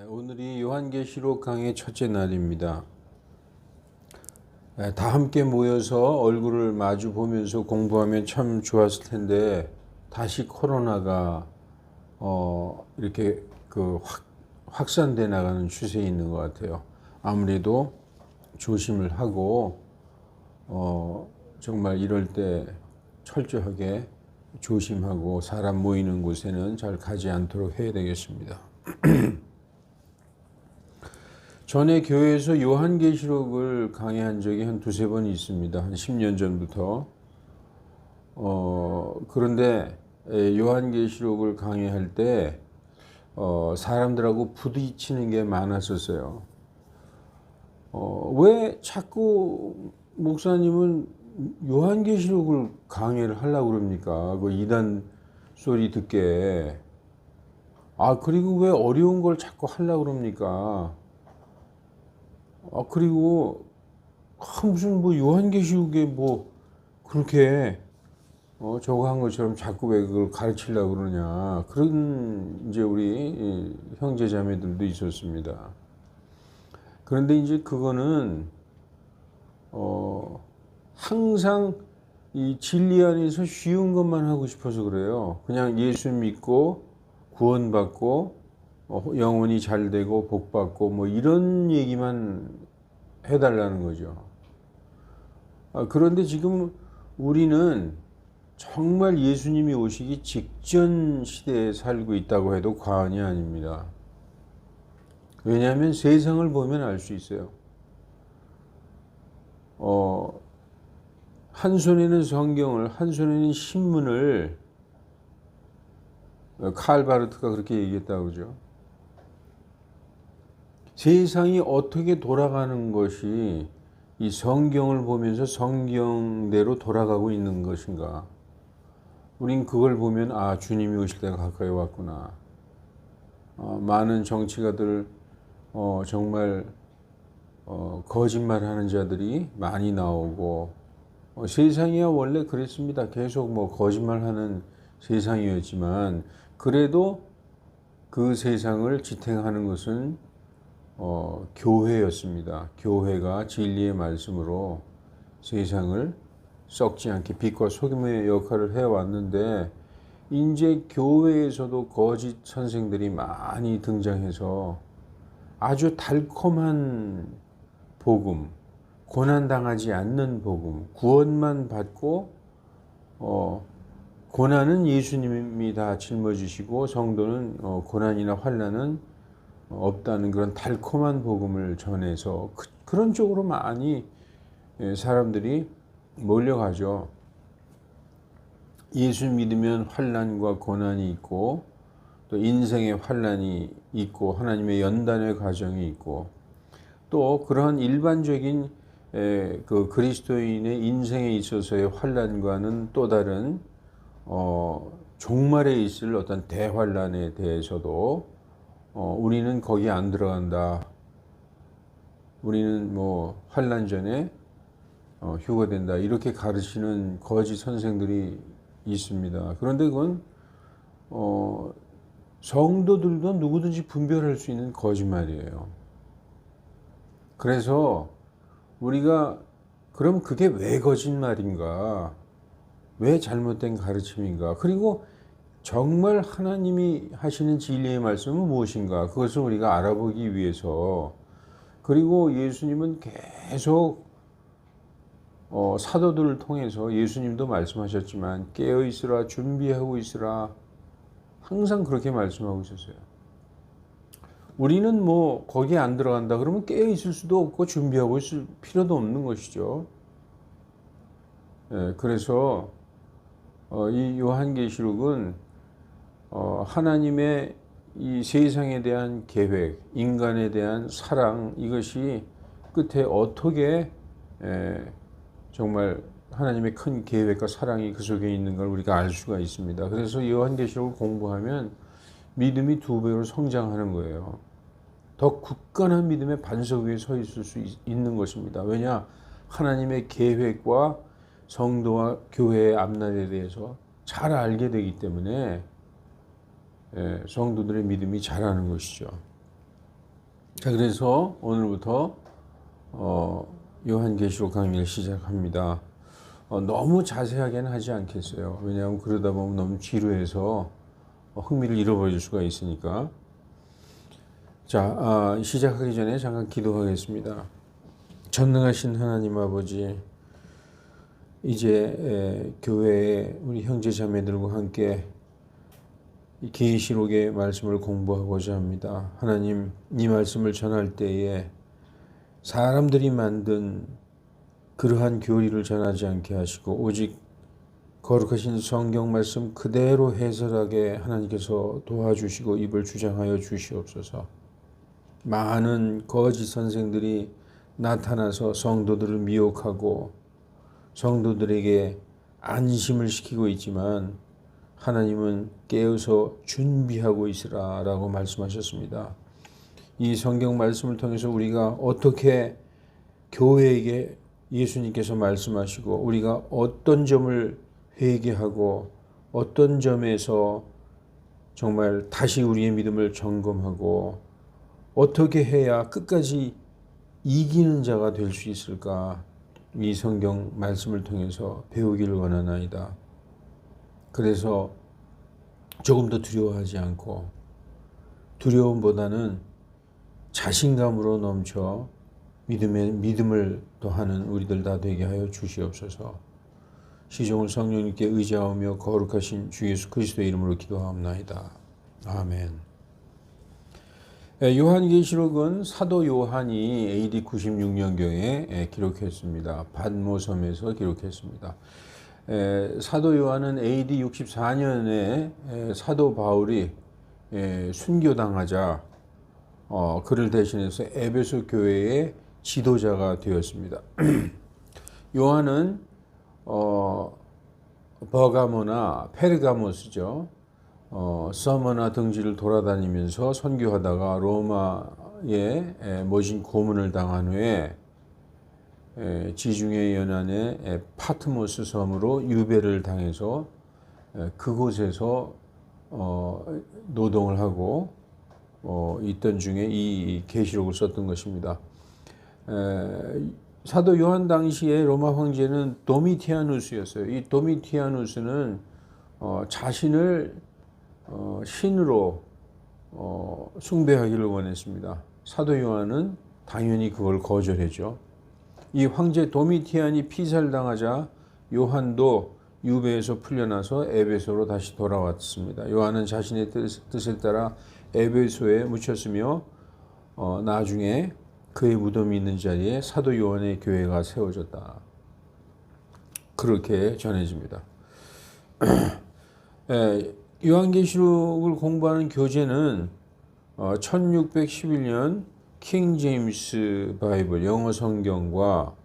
오늘이 요한계시록 강의 첫째 날입니다. 다 함께 모여서 얼굴을 마주 보면서 공부하면 참 좋았을 텐데 다시 코로나가 이렇게 확산돼 나가는 추세에 있는 것 같아요. 아무래도 조심을 하고 정말 이럴 때 철저하게 조심하고 사람 모이는 곳에는 잘 가지 않도록 해야 되겠습니다. 전에 교회에서 요한계시록을 강의한 적이 한 두세 번 있습니다. 한 10년 전부터. 그런데 요한계시록을 강의할 때 사람들하고 부딪히는 게 많았었어요. 왜 자꾸 목사님은 요한계시록을 강의를 하려고 그럽니까? 그 이단 소리 듣게. 그리고 왜 어려운 걸 자꾸 하려고 그럽니까? 그리고 무슨 요한계시록에 그렇게 저거 한 것처럼 자꾸 왜 그걸 가르치려고 그러냐, 그런 이제 우리 형제 자매들도 있었습니다. 그런데 이제 그거는 항상 이 진리 안에서 쉬운 것만 하고 싶어서 그래요. 그냥 예수 믿고 구원받고 영혼이 잘 되고 복 받고 이런 얘기만 해달라는 거죠. 그런데 지금 우리는 정말 예수님이 오시기 직전 시대에 살고 있다고 해도 과언이 아닙니다. 왜냐하면 세상을 보면 알 수 있어요. 한 손에는 성경을, 한 손에는 신문을, 칼 바르트가 그렇게 얘기했다고 그러죠. 세상이 어떻게 돌아가는 것이 이 성경을 보면서 성경대로 돌아가고 있는 것인가. 우린 그걸 보면 주님이 오실 때가 가까이 왔구나. 많은 정치가들 정말 거짓말하는 자들이 많이 나오고 세상이야 원래 그랬습니다. 계속 거짓말하는 세상이었지만 그래도 그 세상을 지탱하는 것은 교회였습니다. 교회가 진리의 말씀으로 세상을 썩지 않게 빛과 소금의 역할을 해왔는데 이제 교회에서도 거짓 선생들이 많이 등장해서 아주 달콤한 복음, 고난당하지 않는 복음, 구원만 받고 고난은 예수님이 다 짊어지시고 성도는 고난이나 환난은 없다는 그런 달콤한 복음을 전해서 그런 쪽으로 많이 사람들이 몰려가죠. 예수 믿으면 환난과 고난이 있고 또 인생의 환난이 있고 하나님의 연단의 과정이 있고 또 그러한 일반적인 그 그리스도인의 인생에 있어서의 환난과는 또 다른 종말에 있을 어떤 대환난에 대해서도 우리는 거기 안 들어간다. 우리는 환난 전에 휴거된다. 이렇게 가르치는 거짓 선생들이 있습니다. 그런데 그건 성도들도 누구든지 분별할 수 있는 거짓말이에요. 그래서 우리가 그럼 그게 왜 거짓말인가? 왜 잘못된 가르침인가? 그리고 정말 하나님이 하시는 진리의 말씀은 무엇인가? 그것을 우리가 알아보기 위해서 그리고 예수님은 계속 사도들을 통해서 예수님도 말씀하셨지만 깨어 있으라, 준비하고 있으라, 항상 그렇게 말씀하고 있었어요. 우리는 거기에 안 들어간다 그러면 깨어 있을 수도 없고 준비하고 있을 필요도 없는 것이죠. 그래서 이 요한계시록은 하나님의 이 세상에 대한 계획, 인간에 대한 사랑, 이것이 끝에 어떻게 정말 하나님의 큰 계획과 사랑이 그 속에 있는 걸 우리가 알 수가 있습니다. 그래서 요한계시록을 공부하면 믿음이 2배로 성장하는 거예요. 더 굳건한 믿음의 반석 위에 서 있을 수 있는 것입니다. 왜냐? 하나님의 계획과 성도와 교회의 앞날에 대해서 잘 알게 되기 때문에 성도들의 믿음이 자라는 것이죠. 자, 그래서 오늘부터 요한계시록 강의를 시작합니다. 너무 자세하게는 하지 않겠어요. 왜냐하면 그러다 보면 너무 지루해서 흥미를 잃어버릴 수가 있으니까. 자, 시작하기 전에 잠깐 기도하겠습니다. 전능하신 하나님 아버지, 이제 교회의 우리 형제 자매들과 함께 이 계시록의 말씀을 공부하고자 합니다. 하나님, 이 말씀을 전할 때에 사람들이 만든 그러한 교리를 전하지 않게 하시고 오직 거룩하신 성경 말씀 그대로 해설하게 하나님께서 도와주시고 입을 주장하여 주시옵소서. 많은 거짓 선생들이 나타나서 성도들을 미혹하고 성도들에게 안심을 시키고 있지만 하나님은 깨어서 준비하고 있으라 라고 말씀하셨습니다. 이 성경 말씀을 통해서 우리가 어떻게 교회에게 예수님께서 말씀하시고 우리가 어떤 점을 회개하고 어떤 점에서 정말 다시 우리의 믿음을 점검하고 어떻게 해야 끝까지 이기는 자가 될 수 있을까? 이 성경 말씀을 통해서 배우기를 원하나이다. 그래서 조금 더 두려워하지 않고 두려움보다는 자신감으로 넘쳐 믿음을 더하는 우리들 다 되게 하여 주시옵소서. 시종을 성령님께 의지하며 거룩하신 주 예수 그리스도의 이름으로 기도하옵나이다. 아멘. 요한계시록은 사도 요한이 AD 96년경에 기록했습니다. pat모섬에서 기록했습니다. 사도 요한은 AD 64년에 사도 바울이 순교당하자 그를 대신해서 에베소 교회의 지도자가 되었습니다. 요한은 버가모나 페르가모스죠. 서머나 등지를 돌아다니면서 선교하다가 로마에 모진 고문을 당한 후에 지중해 연안의 파트모스 섬으로 유배를 당해서 그곳에서 노동을 하고 있던 중에 이 계시록을 썼던 것입니다. 사도 요한 당시에 로마 황제는 도미티아누스였어요. 이 도미티아누스는 자신을 신으로 숭배하기를 원했습니다. 사도 요한은 당연히 그걸 거절했죠. 이 황제 도미티안이 피살당하자 요한도 유배에서 풀려나서 에베소로 다시 돌아왔습니다. 요한은 자신의 뜻에 따라 에베소에 묻혔으며 나중에 그의 무덤이 있는 자리에 사도 요한의 교회가 세워졌다. 그렇게 전해집니다. 요한계시록을 공부하는 교재는 1611년 킹 제임스 바이블 영어 성경과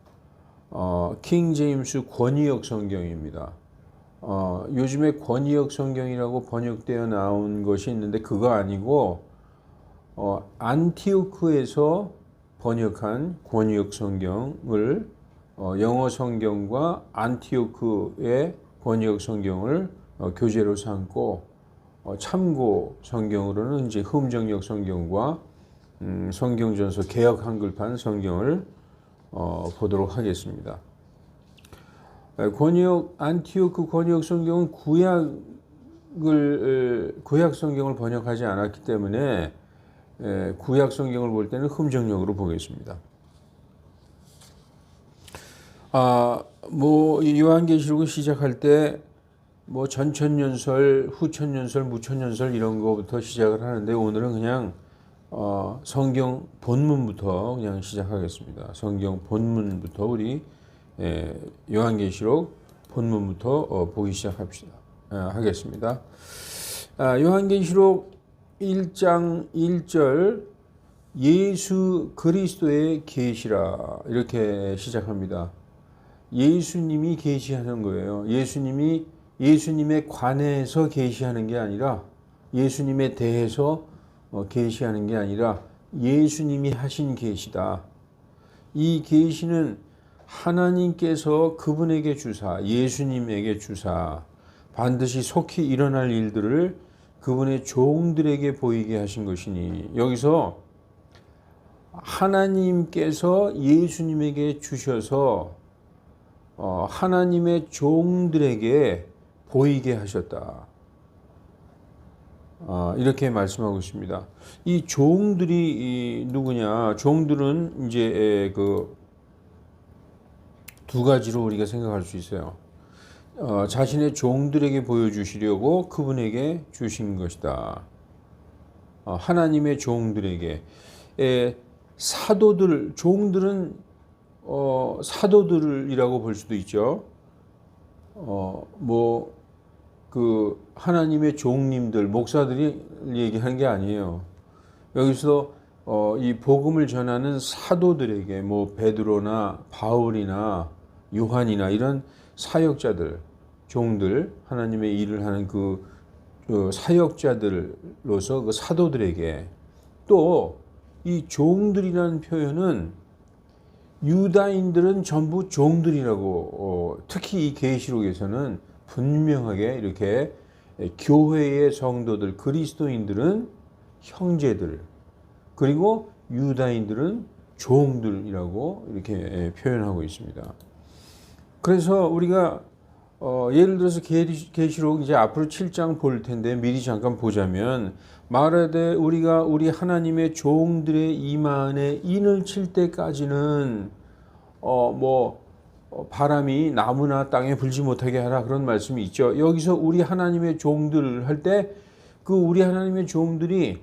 킹 제임스 권위역 성경입니다. 요즘에 권위역 성경이라고 번역되어 나온 것이 있는데 그거 아니고 안티오크에서 번역한 권위역 성경을 영어 성경과 안티오크의 권위역 성경을 교재로 삼고 참고 성경으로는 이제 흠정역 성경과 성경전서 개역 한글판 성경을 보도록 하겠습니다. 안티오크 권위역 성경은 구약 성경을 번역하지 않았기 때문에 구약 성경을 볼 때는 흠정역으로 보겠습니다. 요한계시록을 시작할 때 전천년설, 후천년설, 무천년설 이런 거부터 시작을 하는데 오늘은 그냥 성경 본문부터 그냥 시작하겠습니다. 성경 본문부터 우리 요한계시록 본문부터 보기 하겠습니다. 요한계시록 1장 1절 예수 그리스도의 계시라 이렇게 시작합니다. 예수님이 계시하는 거예요. 예수님에 관해서 계시하는 게 아니라 예수님에 대해서 계시하는 게 아니라 예수님이 하신 계시다. 이 계시는 하나님께서 그분에게 주사, 예수님에게 주사 반드시 속히 일어날 일들을 그분의 종들에게 보이게 하신 것이니, 여기서 하나님께서 예수님에게 주셔서 하나님의 종들에게 보이게 하셨다. 이렇게 말씀하고 있습니다. 이 종들이 누구냐? 종들은 이제 그 두 가지로 우리가 생각할 수 있어요. 자신의 종들에게 보여주시려고 그분에게 주신 것이다. 하나님의 종들에게. 사도들, 종들은 사도들이라고 볼 수도 있죠. 그 하나님의 종님들, 목사들이 얘기하는 게 아니에요. 여기서 이 복음을 전하는 사도들에게, 뭐 베드로나 바울이나 요한이나 이런 사역자들, 종들, 하나님의 일을 하는 그 사역자들로서 그 사도들에게, 또 이 종들이라는 표현은 유다인들은 전부 종들이라고, 특히 이 계시록에서는 분명하게 이렇게 교회의 성도들, 그리스도인들은 형제들, 그리고 유다인들은 종들이라고 이렇게 표현하고 있습니다. 그래서 우리가 예를 들어서 계시록 이제 앞으로 7장 볼 텐데 미리 잠깐 보자면, 말하되 우리가 우리 하나님의 종들의 이마 안에 인을 칠 때까지는 바람이 나무나 땅에 불지 못하게 하라, 그런 말씀이 있죠. 여기서 우리 하나님의 종들 할 때 그 우리 하나님의 종들이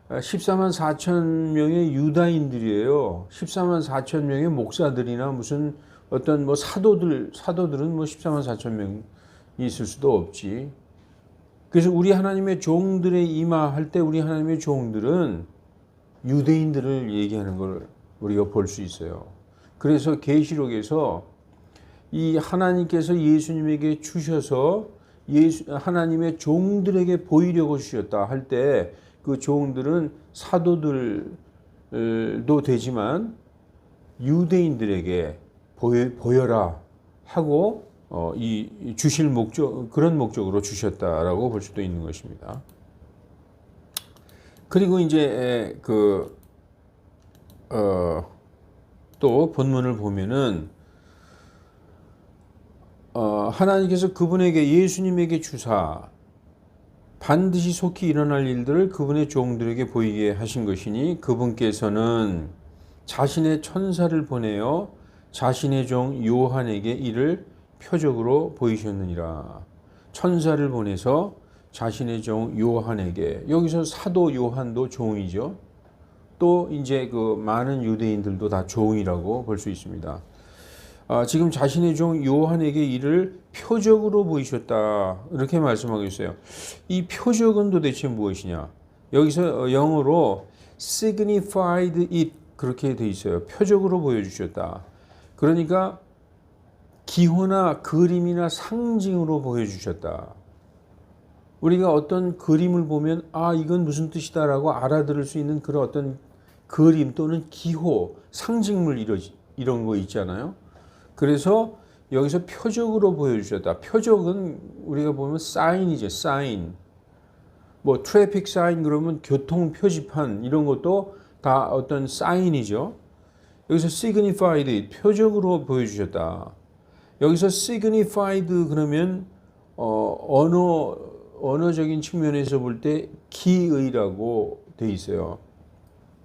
14만 4천 명의 유다인들이에요. 14만 4천 명의 목사들이나 무슨 어떤 뭐 사도들은 뭐 14만 4천 명이 있을 수도 없지. 그래서 우리 하나님의 종들의 임하할 때 우리 하나님의 종들은 유대인들을 얘기하는 걸 우리가 볼 수 있어요. 그래서 계시록에서 이 하나님께서 예수님에게 주셔서 하나님의 종들에게 보이려고 주셨다 할 때 그 종들은 사도들도 되지만 유대인들에게 보여라 하고 이 주실 목적, 그런 목적으로 주셨다라고 볼 수도 있는 것입니다. 그리고 이제 또 본문을 보면은 하나님께서 그분에게, 예수님에게 주사 반드시 속히 일어날 일들을 그분의 종들에게 보이게 하신 것이니, 그분께서는 자신의 천사를 보내어 자신의 종 요한에게 이를 표적으로 보이셨느니라. 천사를 보내서 자신의 종 요한에게, 여기서 사도 요한도 종이죠. 또 이제 그 많은 유대인들도 다 종이라고 볼 수 있습니다. 지금 자신의 종 요한에게 이를 표적으로 보이셨다, 이렇게 말씀하고 있어요. 이 표적은 도대체 무엇이냐? 여기서 영어로 signified it, 그렇게 돼 있어요. 표적으로 보여주셨다. 그러니까 기호나 그림이나 상징으로 보여주셨다. 우리가 어떤 그림을 보면 이건 무슨 뜻이다라고 알아들을 수 있는 그런 어떤 그림 또는 기호, 상징물 이런 거 있잖아요. 그래서 여기서 표적으로 보여주셨다. 표적은 우리가 보면 사인이죠. 사인. 뭐 트래픽 사인 그러면 교통 표지판 이런 것도 다 어떤 사인이죠. 여기서 signified, 표적으로 보여주셨다. 여기서 signified 그러면 언어적인 측면에서 볼 때 기의라고 돼 있어요.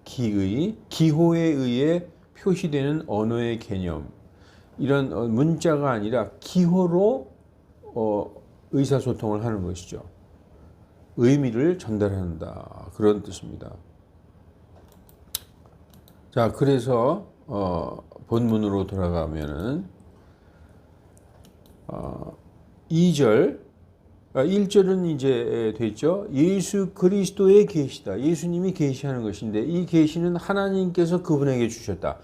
기의, 기호에 의해 표시되는 언어의 개념. 이런 문자가 아니라 기호로 의사소통을 하는 것이죠. 의미를 전달한다, 그런 뜻입니다. 자, 그래서 본문으로 돌아가면은 2절, 1절은 이제 됐죠. 예수 그리스도의 계시다. 예수님이 계시하는 것인데, 이 계시는 하나님께서 그분에게 주셨다.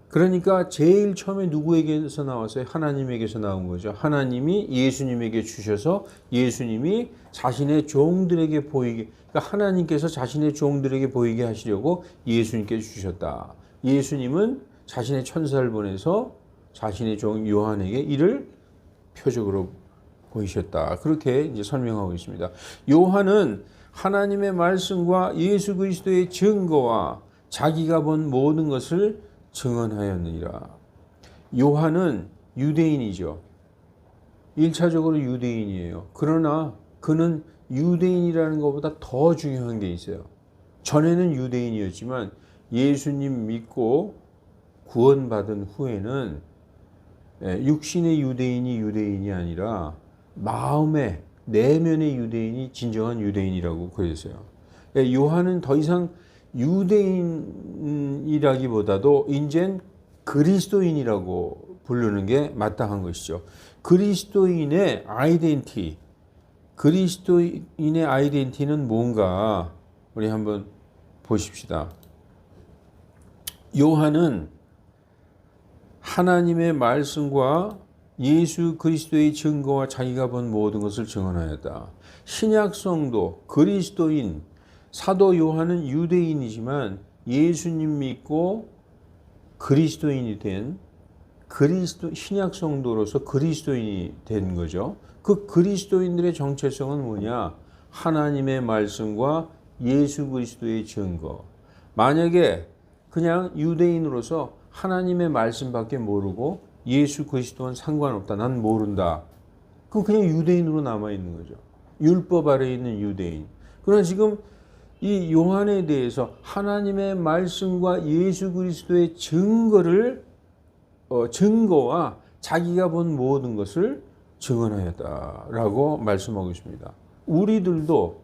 그러니까 제일 처음에 누구에게서 나왔어요? 하나님에게서 나온 거죠. 하나님이 예수님에게 주셔서 예수님이 자신의 종들에게 보이게, 그러니까 하나님께서 자신의 종들에게 보이게 하시려고 예수님께 주셨다. 예수님은 자신의 천사를 보내서 자신의 종 요한에게 이를 표적으로 보이셨다. 그렇게 이제 설명하고 있습니다. 요한은 하나님의 말씀과 예수 그리스도의 증거와 자기가 본 모든 것을 증언하였느니라. 요한은 유대인이죠. 1차적으로 유대인이에요. 그러나 그는 유대인이라는 것보다 더 중요한 게 있어요. 전에는 유대인이었지만 예수님 믿고 구원받은 후에는 육신의 유대인이 아니라 마음의 내면의 유대인이 진정한 유대인이라고 그랬어요. 요한은 더 이상 유대인이라기보다도 이젠 그리스도인이라고 부르는 게 마땅한 것이죠. 그리스도인의 아이덴티티는 뭔가 우리 한번 보십시다. 요한은 하나님의 말씀과 예수 그리스도의 증거와 자기가 본 모든 것을 증언하였다. 신약 성도, 그리스도인, 사도 요한은 유대인이지만 예수님 믿고 그리스도인이 된 신약 성도로서 그리스도인이 된 거죠. 그 그리스도인들의 정체성은 뭐냐? 하나님의 말씀과 예수 그리스도의 증거. 만약에 그냥 유대인으로서 하나님의 말씀밖에 모르고 예수 그리스도는 상관없다. 난 모른다. 그럼 그냥 유대인으로 남아있는 거죠. 율법 아래에 있는 유대인. 그러나 지금 이 요한에 대해서 하나님의 말씀과 예수 그리스도의 증거와 자기가 본 모든 것을 증언하였다라고 말씀하고 있습니다. 우리들도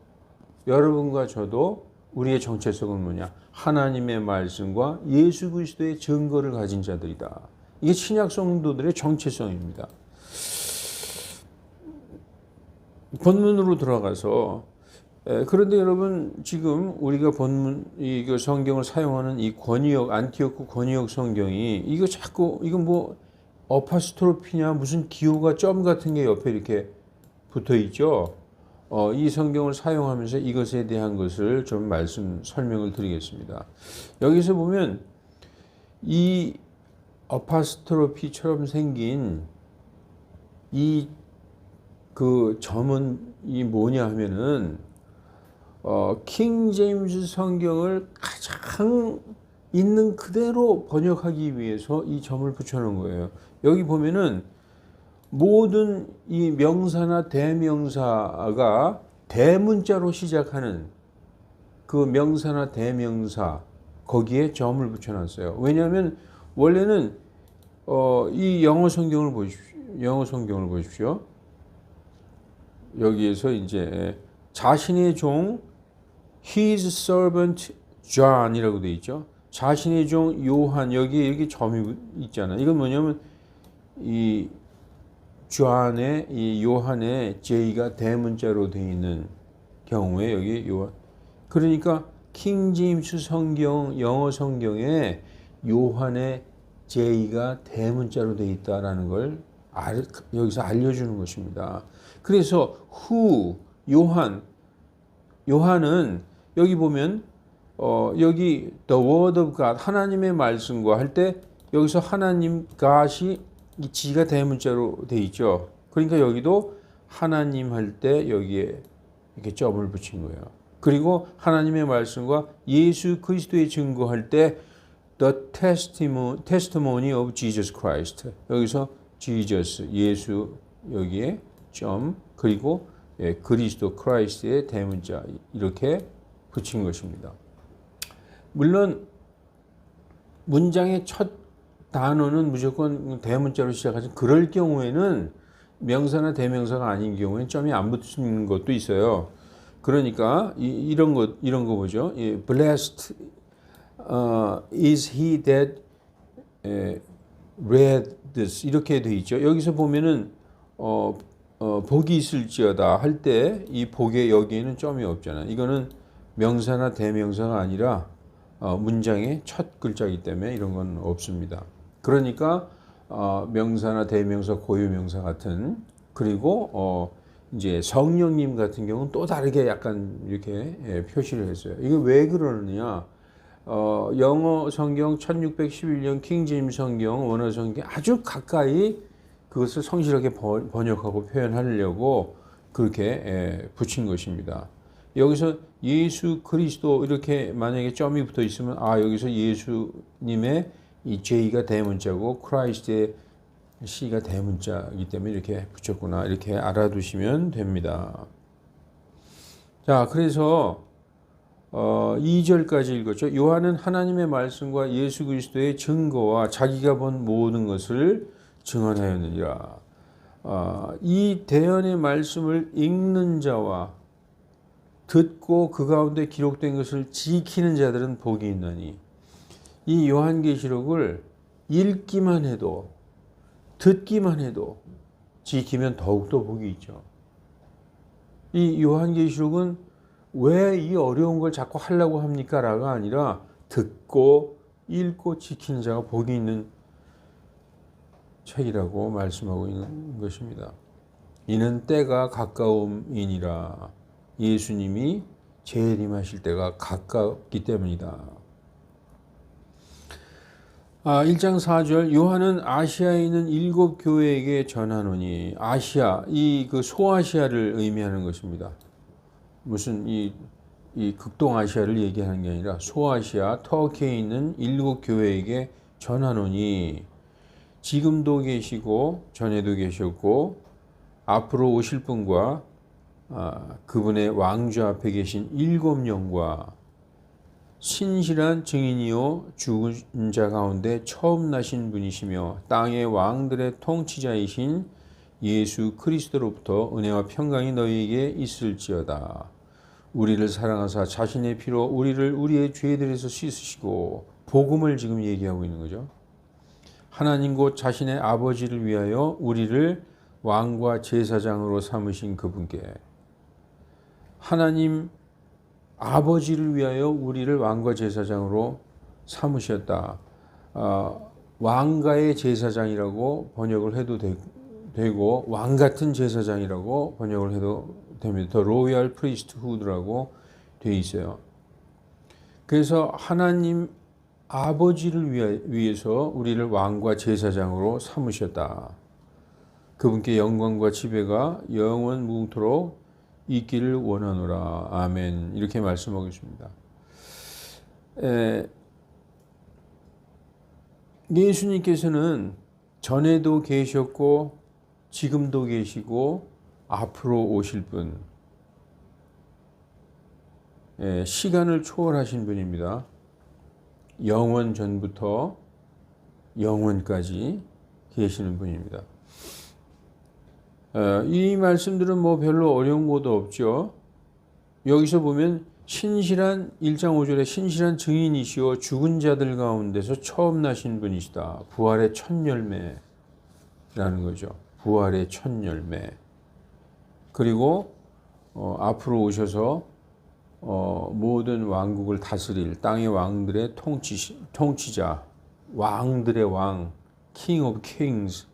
여러분과 저도 우리의 정체성은 뭐냐? 하나님의 말씀과 예수 그리스도의 증거를 가진 자들이다. 이게 신약 성도들의 정체성입니다. 본문으로 들어가서 그런데 여러분 지금 우리가 이거 성경을 사용하는 이 안티오크 권위역 성경이 이건 뭐 어파스트로피냐 무슨 기호가 점 같은 게 옆에 이렇게 붙어 있죠. 이 성경을 사용하면서 이것에 대한 것을 좀 설명을 드리겠습니다. 여기서 보면 이 어파스트로피처럼 생긴 그 점은 뭐냐 하면은 킹 제임스 성경을 가장 있는 그대로 번역하기 위해서 이 점을 붙여놓은 거예요. 여기 보면은 모든 이 명사나 대명사가 대문자로 시작하는 그 명사나 대명사 거기에 점을 붙여놨어요. 왜냐하면 원래는 이 영어 성경을 보십시오. 여기에서 이제 자신의 종 His servant John이라고 되어 있죠. 자신의 종 요한 여기 점이 있잖아요. 이건 뭐냐면 이 요한의 J가 대문자로 되어 있는 경우에 여기 요한. 그러니까 킹 제임스 성경 영어 성경에 요한의 J가 대문자로 되어 있다라는 걸 여기서 알려주는 것입니다. 그래서 요한은 여기 보면 여기 the word of God 하나님의 말씀과 할 때 여기서 하나님 God이 이 G가 대문자로 돼 있죠. 그러니까 여기도 하나님 할 때 여기에 이렇게 점을 붙인 거예요. 그리고 하나님의 말씀과 예수 그리스도의 증거할 때 the testimony of Jesus Christ 여기서 Jesus 예수 여기에 점 그리고 그리스도 크라이스트의 대문자 이렇게 붙인 것입니다. 물론 문장의 첫 단어는 무조건 대문자로 시작하지 그럴 경우에는 명사나 대명사가 아닌 경우에는 점이 안 붙는 것도 있어요. 그러니까 이런 거 보죠. Blessed is he that read this 이렇게 돼 있죠. 여기서 보면은 복이 있을지어다 할 때 이 복의 여기에는 점이 없잖아요. 이거는 명사나 대명사가 아니라 문장의 첫 글자이기 때문에 이런 건 없습니다. 그러니까 명사나 대명사, 고유명사 같은 그리고 이제 성령님 같은 경우는 또 다르게 약간 이렇게 표시를 했어요. 이게 왜 그러느냐? 영어 성경 1611년 킹제임스 성경 원어 성경 아주 가까이 그것을 성실하게 번역하고 표현하려고 그렇게 붙인 것입니다. 여기서 예수 그리스도 이렇게 만약에 점이 붙어 있으면 여기서 예수님의 이 J가 대문자고 크라이스트의 C가 대문자이기 때문에 이렇게 붙였구나 이렇게 알아두시면 됩니다. 자, 그래서 2절까지 읽었죠. 요한은 하나님의 말씀과 예수 그리스도의 증거와 자기가 본 모든 것을 증언하였느니라. 이 대언의 말씀을 읽는 자와 듣고 그 가운데 기록된 것을 지키는 자들은 복이 있나니. 이 요한계시록을 읽기만 해도 듣기만 해도 지키면 더욱더 복이 있죠. 이 요한계시록은 왜 이 어려운 걸 자꾸 하려고 합니까? 라가 아니라 듣고 읽고 지키는 자가 복이 있는 책이라고 말씀하고 있는 것입니다. 이는 때가 가까움이니라. 예수님이 재림하실 때가 가깝기 때문이다. 1장 4절 요한은 아시아에 있는 7교회에게 전하노니 아시아 이 그 소아시아를 의미하는 것입니다. 무슨 이 극동아시아를 얘기하는 게 아니라 소아시아 터키에 있는 7교회에게 전하노니 지금도 계시고 전에도 계셨고 앞으로 오실 분과 그분의 왕좌 앞에 계신 7영과 신실한 증인이요 죽은 자 가운데 처음 나신 분이시며 땅의 왕들의 통치자이신 예수 그리스도로부터 은혜와 평강이 너희에게 있을지어다. 우리를 사랑하사 자신의 피로 우리를 우리의 죄들에서 씻으시고 복음을 지금 얘기하고 있는 거죠. 하나님 곧 자신의 아버지를 위하여 우리를 왕과 제사장으로 삼으신 그분께 하나님 아버지를 위하여 우리를 왕과 제사장으로 삼으셨다. 왕가의 제사장이라고 번역을 해도 되고 왕 같은 제사장이라고 번역을 해도 됩니다. 더 로얄 프리스트후드라고 되어 있어요. 그래서 하나님 아버지를 위해서 우리를 왕과 제사장으로 삼으셨다. 그분께 영광과 지배가 영원 무궁토록 있기를 원하노라. 아멘. 이렇게 말씀하고 있습니다. 예수님께서는 전에도 계셨고 지금도 계시고 앞으로 오실 분, 시간을 초월하신 분입니다. 영원 전부터 영원까지 계시는 분입니다. 이 말씀들은 뭐 별로 어려운 것도 없죠. 여기서 보면 신실한 1장 5절에 신실한 증인이시오 죽은 자들 가운데서 처음 나신 분이시다. 부활의 첫 열매라는 거죠. 부활의 첫 열매. 그리고 앞으로 오셔서 모든 왕국을 다스릴 땅의 왕들의 통치자, 왕들의 왕, King of Kings,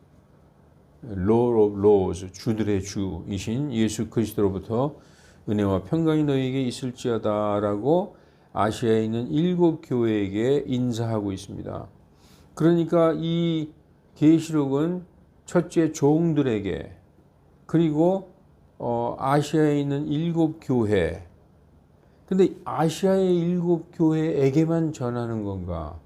Lord of Lords, 주들의 주이신 예수 그리스도로부터 은혜와 평강이 너희에게 있을지어다라고 아시아에 있는 7교회에게 인사하고 있습니다. 그러니까 이 계시록은 첫째 종들에게 그리고 아시아에 있는 7교회 근데 아시아의 7교회에게만 전하는 건가?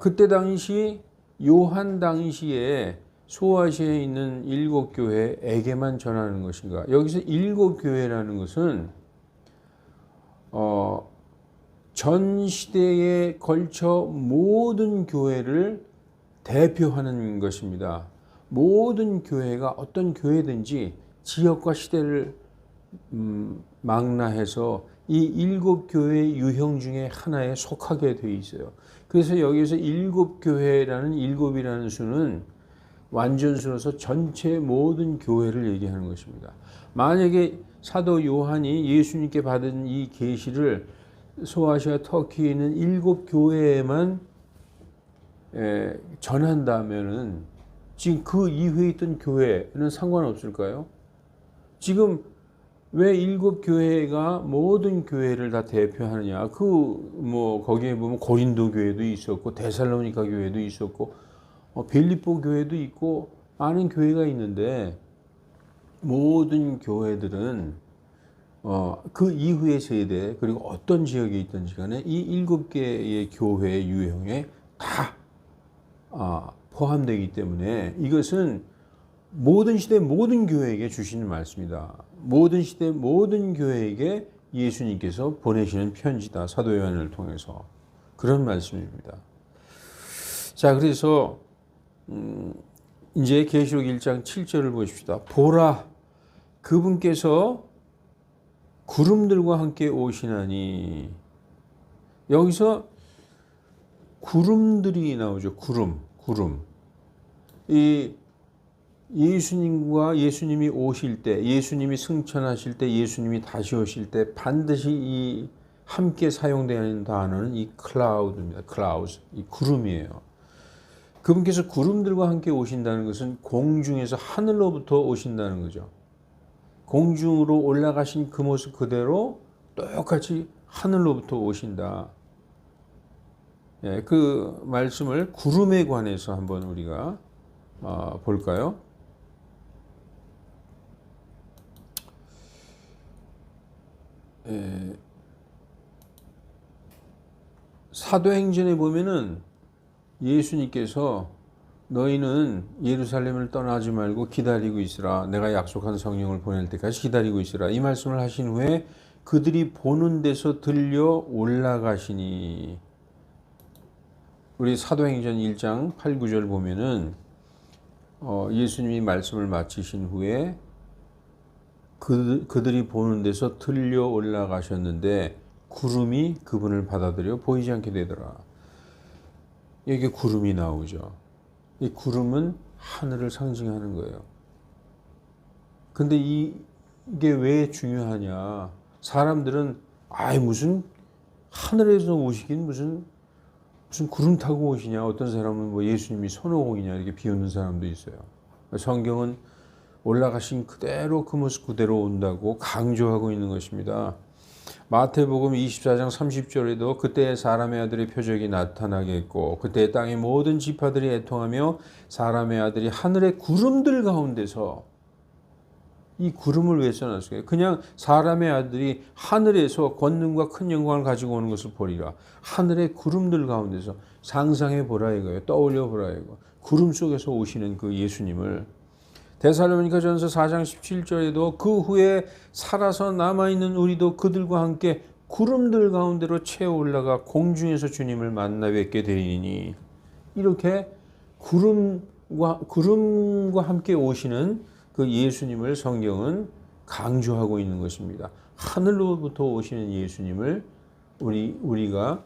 그때 당시 요한 당시에 소아시아에 있는 7교회에게만 전하는 것인가? 여기서 7교회라는 것은 전 시대에 걸쳐 모든 교회를 대표하는 것입니다. 모든 교회가 어떤 교회든지 지역과 시대를 망라해서 이 7교회의 유형 중에 하나에 속하게 되어 있어요. 그래서 여기서 7교회라는 7이라는 수는 완전수로서 전체 모든 교회를 얘기하는 것입니다. 만약에 사도 요한이 예수님께 받은 이 계시를 소아시아 터키에 있는 7교회에만 전한다면은 지금 그 이후에 있던 교회는 상관없을까요? 지금 왜 일곱 교회가 모든 교회를 다 대표하느냐? 거기에 보면 고린도 교회도 있었고 데살로니가 교회도 있었고 빌립보 교회도 있고 많은 교회가 있는데 모든 교회들은 그 이후의 세대 그리고 어떤 지역에 있든지 간에 이 일곱 개의 교회의 유형에 다 포함되기 때문에 이것은 모든 시대 모든 교회에게 주시는 말씀이다. 모든 시대 모든 교회에게 예수님께서 보내시는 편지다. 사도 요한을 통해서 그런 말씀입니다. 자, 그래서 이제 계시록 1장 7절을 보십시다. 보라, 그분께서 구름들과 함께 오시나니. 여기서 구름들이 나오죠. 구름. 이 예수님이 오실 때, 예수님이 승천하실 때, 예수님이 다시 오실 때 반드시 이 함께 사용되는 단어는 이 클라우드입니다. 클라우드, 이 구름이에요. 그분께서 구름들과 함께 오신다는 것은 공중에서 하늘로부터 오신다는 거죠. 공중으로 올라가신 그 모습 그대로 똑같이 하늘로부터 오신다. 예, 그 말씀을 구름에 관해서 한번 우리가 볼까요? 사도행전에 보면은 예수님께서 너희는 예루살렘을 떠나지 말고 기다리고 있으라. 내가 약속한 성령을 보낼 때까지 기다리고 있으라. 이 말씀을 하신 후에 그들이 보는 데서 들려 올라가시니. 우리 사도행전 1장 8, 9절 보면은 예수님이 말씀을 마치신 후에 그들이 보는 데서 들려 올라가셨는데 구름이 그분을 받아들여 보이지 않게 되더라. 여기 구름이 나오죠. 이 구름은 하늘을 상징하는 거예요. 근데 이게 왜 중요하냐? 사람들은 무슨 하늘에서 오시긴 무슨 구름 타고 오시냐? 어떤 사람은 뭐 예수님이 손오공이냐 이렇게 비웃는 사람도 있어요. 성경은 올라가신 그대로 그 모습 그대로 온다고 강조하고 있는 것입니다. 마태복음 24장 30절에도 그때 사람의 아들의 표적이 나타나겠고 그때 땅의 모든 지파들이 애통하며 사람의 아들이 하늘의 구름들 가운데서. 이 구름을 왜 써놨어요? 그냥 사람의 아들이 하늘에서 권능과 큰 영광을 가지고 오는 것을 보리라. 하늘의 구름들 가운데서 상상해 보라 이거예요. 떠올려 보라 이거. 구름 속에서 오시는 그 예수님을. 데살로니가전서 4장 17절에도 그 후에 살아서 남아있는 우리도 그들과 함께 구름들 가운데로 채어 올라가 공중에서 주님을 만나 뵙게 되리니. 이렇게 구름과 함께 오시는 그 예수님을 성경은 강조하고 있는 것입니다. 하늘로부터 오시는 예수님을 우리가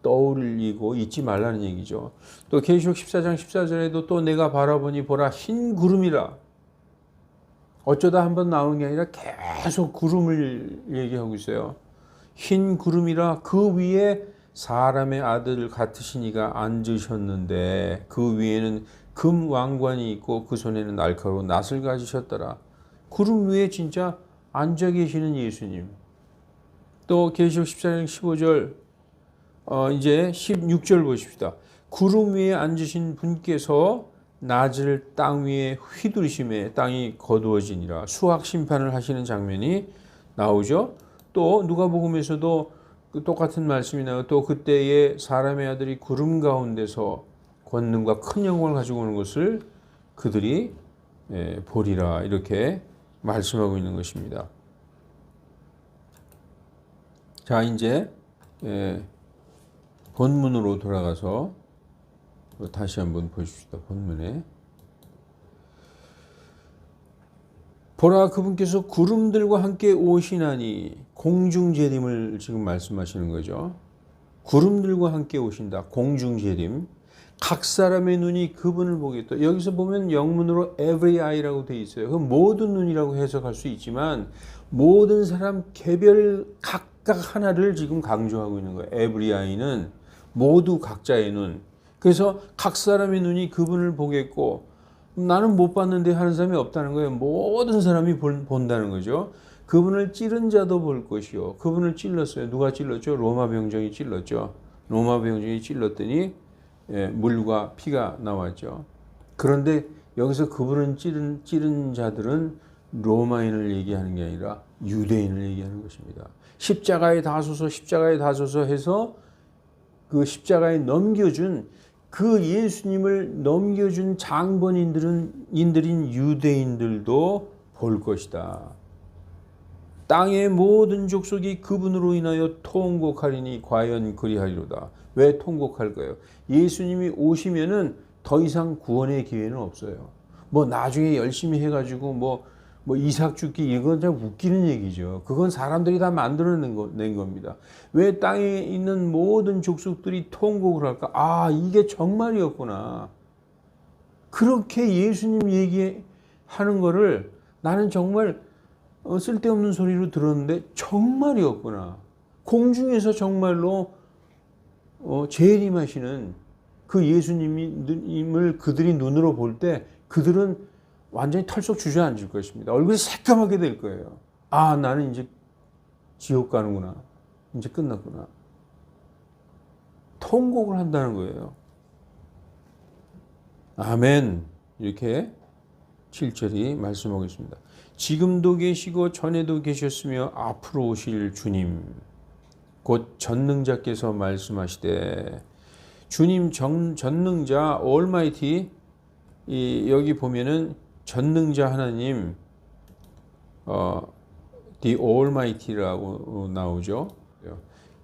떠올리고 잊지 말라는 얘기죠. 또 계시록 14장 14절에도 또 내가 바라보니 보라 흰 구름이라. 어쩌다 한번 나오는 게 아니라 계속 구름을 얘기하고 있어요. 흰 구름이라 그 위에 사람의 아들 같으신 이가 앉으셨는데 그 위에는 금 왕관이 있고 그 손에는 날카로운 낫을 가지셨더라. 구름 위에 진짜 앉아 계시는 예수님. 또 계시록 14장 15절 이제 16절 보십시다. 구름 위에 앉으신 분께서 낫을 땅 위에 휘두르심에 땅이 거두어지니라. 수학 심판을 하시는 장면이 나오죠. 또 누가복음에서도 똑같은 말씀이 나오고 또 그때에 사람의 아들이 구름 가운데서 권능과 큰 영광을 가지고 오는 것을 그들이 보리라 이렇게 말씀하고 있는 것입니다. 자, 이제 본문으로 돌아가서 다시 한번 보십시다. 본문에 보라 그분께서 구름들과 함께 오시나니. 공중재림을 지금 말씀하시는 거죠. 구름들과 함께 오신다. 공중재림. 각 사람의 눈이 그분을 보겠다. 여기서 보면 영문으로 every eye라고 되어 있어요. 그 모든 눈이라고 해석할 수 있지만 모든 사람 개별 각각 하나를 지금 강조하고 있는 거예요. every eye는 모두 각자의 눈. 그래서 각 사람의 눈이 그분을 보겠고 나는 못 봤는데 하는 사람이 없다는 거예요. 모든 사람이 본다는 거죠. 그분을 찌른 자도 볼 것이요. 그분을 찔렀어요. 누가 찔렀죠? 로마 병정이 찔렀죠. 로마 병정이 찔렀더니 물과 피가 나왔죠. 그런데 여기서 그분을 찌른 자들은 로마인을 얘기하는 게 아니라 유대인을 얘기하는 것입니다. 십자가에 다소서 십자가에 다소서 해서 그 십자가에 넘겨준 그 예수님을 넘겨준 장본인들인 유대인들도 볼 것이다. 땅의 모든 족속이 그분으로 인하여 통곡하리니 과연 그리하리로다. 왜 통곡할 거예요? 예수님이 오시면은 더 이상 구원의 기회는 없어요. 뭐 나중에 열심히 해가지고 뭐 이삭 죽기 이건 좀 웃기는 얘기죠. 그건 사람들이 다 만들어낸 겁니다. 왜 땅에 있는 모든 족속들이 통곡을 할까? 아, 이게 정말이었구나. 그렇게 예수님 얘기하는 거를 나는 정말 쓸데없는 소리로 들었는데 정말이었구나. 공중에서 정말로 재림하시는 그 예수님을 그들이 눈으로 볼 때 그들은 완전히 털썩 주저앉을 것입니다. 얼굴이 새까맣게 될 거예요. 아, 나는 이제 지옥 가는구나. 이제 끝났구나. 통곡을 한다는 거예요. 아멘. 이렇게 7절이 말씀하고 있습니다. 지금도 계시고 전에도 계셨으며 앞으로 오실 주님 곧 전능자께서 말씀하시되 주님 전능자 올마이티 여기 보면은 전능자 하나님 The Almighty라고 나오죠.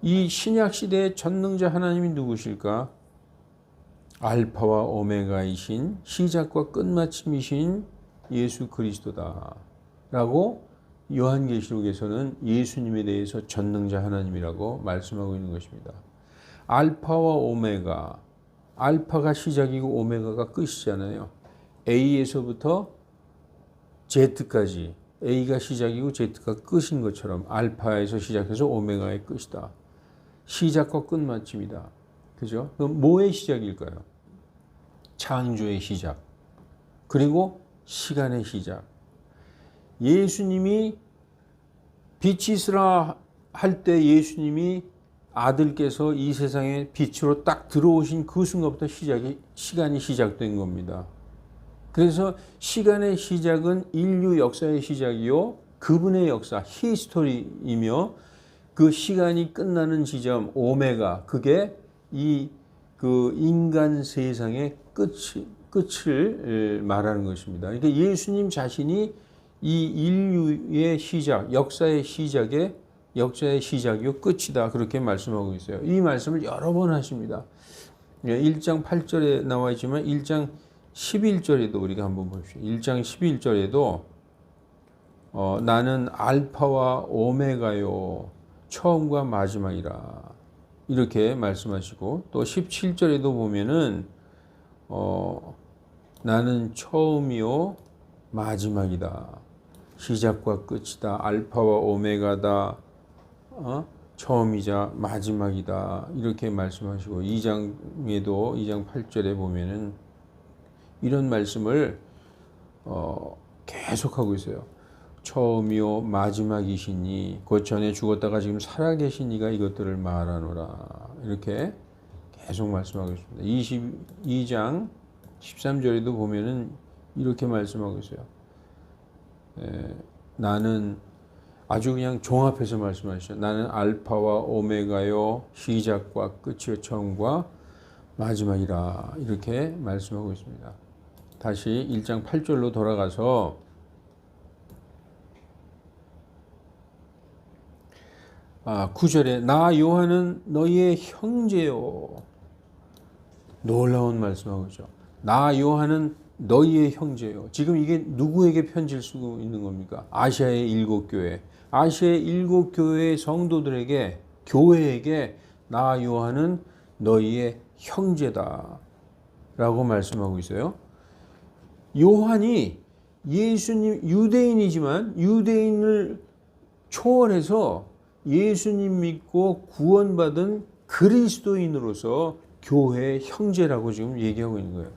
이 신약 시대의 전능자 하나님이 누구실까? 알파와 오메가이신 시작과 끝마침이신 예수 그리스도다 라고 요한계시록에서는 예수님에 대해서 전능자 하나님이라고 말씀하고 있는 것입니다. 알파와 오메가, 알파가 시작이고 오메가가 끝이잖아요. A에서부터 Z까지 A가 시작이고 Z가 끝인 것처럼 알파에서 시작해서 오메가의 끝이다. 시작과 끝마침이다. 그죠? 그럼 뭐의 시작일까요? 창조의 시작. 그리고 시간의 시작. 예수님이 빛이 있으라 할 때 예수님이 아들께서 이 세상에 빛으로 딱 들어오신 그 순간부터 시간이 시작된 겁니다. 그래서 시간의 시작은 인류 역사의 시작이요. 그분의 역사, 히스토리이며 그 시간이 끝나는 지점, 오메가, 그게 그 인간 세상의 끝을 말하는 것입니다. 그러니까 예수님 자신이 이 인류의 시작, 역사의 시작이요 끝이다. 그렇게 말씀하고 있어요. 이 말씀을 여러 번 하십니다. 1장 8절에 나와 있지만 1장 11절에도 우리가 한번 봅시다. 1장 11절에도 나는 알파와 오메가요 처음과 마지막이라 이렇게 말씀하시고 또 17절에도 보면은 나는 처음이요 마지막이다. 시작과 끝이다. 알파와 오메가다. 처음이자 마지막이다. 이렇게 말씀하시고 2장에도 2장 8절에 보면은 이런 말씀을 계속하고 있어요. 처음이요 마지막이시니 곧 전에 죽었다가 지금 살아계신 이가 이것들을 말하노라. 이렇게 계속 말씀하고 있습니다. 22장 13절에도 보면은 이렇게 말씀하고 있어요. 나는 아주 그냥 종합해서 말씀하시죠. 나는 알파와 오메가요 시작과 끝이요 처음과 마지막이라 이렇게 말씀하고 있습니다. 다시 1장 8절로 돌아가서 9절에 나 요한은 너희의 형제요. 놀라운 말씀하고 있죠. 나 요한은 너희의 형제요. 지금 이게 누구에게 편지를 쓰고 있는 겁니까? 아시아의 7교회. 아시아의 7교회의 성도들에게 교회에게 나 요한은 너희의 형제다 라고 말씀하고 있어요. 요한이 예수님 유대인이지만 유대인을 초월해서 예수님 믿고 구원받은 그리스도인으로서 교회의 형제라고 지금 얘기하고 있는 거예요.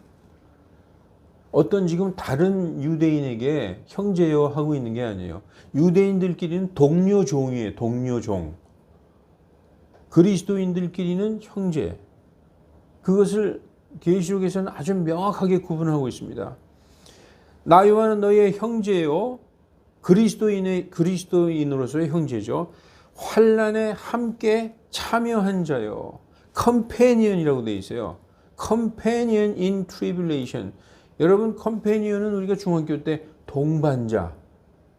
어떤 지금 다른 유대인에게 형제여 하고 있는 게 아니에요. 유대인들끼리는 동료종이에요. 동료종. 그리스도인들끼리는 형제. 그것을 계시록에서는 아주 명확하게 구분하고 있습니다. 나 요한은 너희의 형제요. 그리스도인으로서의 형제죠. 환난에 함께 참여한 자요. companion이라고 되어 있어요. companion in tribulation. 여러분, companion은 우리가 중학교 때 동반자